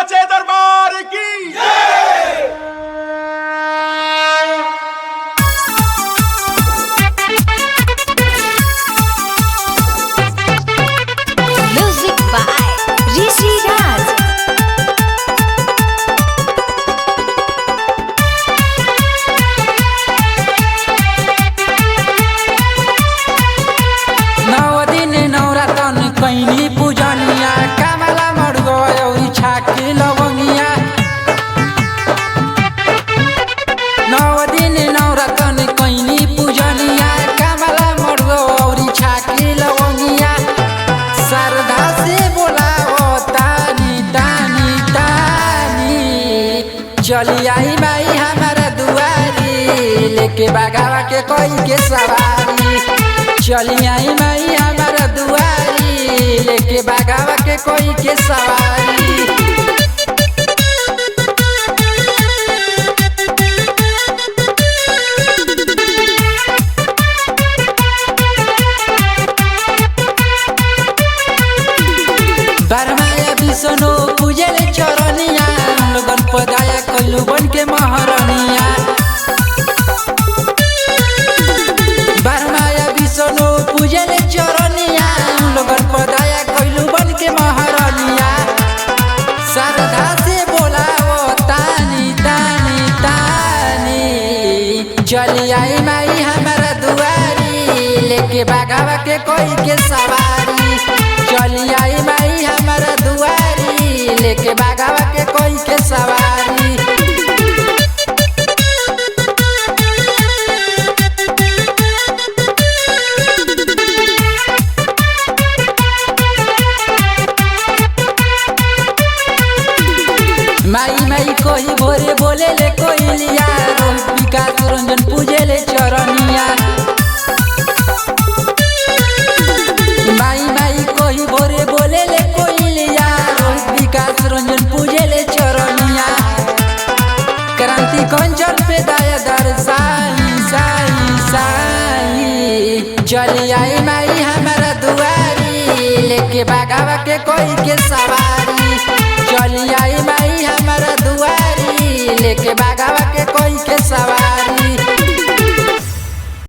साचे दरबार की Music by Rishi Raj. नवदिन नवरातन कैनी पूजनिया कामला मर गयो छाकी लवंगिया। नवदिन नवरातन कैनी पूजनिया कामला मर गयो छाकी लवंगिया। श्रद्धा से बोलाओ तानी तानी तानी चली आई माई हमारा दुआरी लेके बागावा के कोई के सवारी। चली आई माई हमारा दुआरी लेके बागावा के कोई के सवारी। बरमाया विष्णु पूजले चरनिया लोगन पदाया कल्लू बन के महारानिया। बरमाया विष्णु पूजले चरनिया लोगन पदाया कल्लू बन के महारानिया। श्रद्धा से बोलाओ तानी तानी तानी चली आई माई हमारा दुआरी लेके बागावा के कोई के सवारी। चली आई माई हमारा दुआरी लेके बागावा के कोई के सवारी। माई माई कोई भोरे बोले ले कोई लिया रोहित विकास रंजन पूजे ले चरनिया। माई माई कोई भोरे बोले ले कोई लिया रोहित विकास रंजन पूजे ले चरनिया। क्रांति कंचन पे दाया दर साई साई साई चली आई माई हमारा दुआरी लेके बागावा के कोई के सवारी। चली आई माई हमारा दुआरी लेके बागावा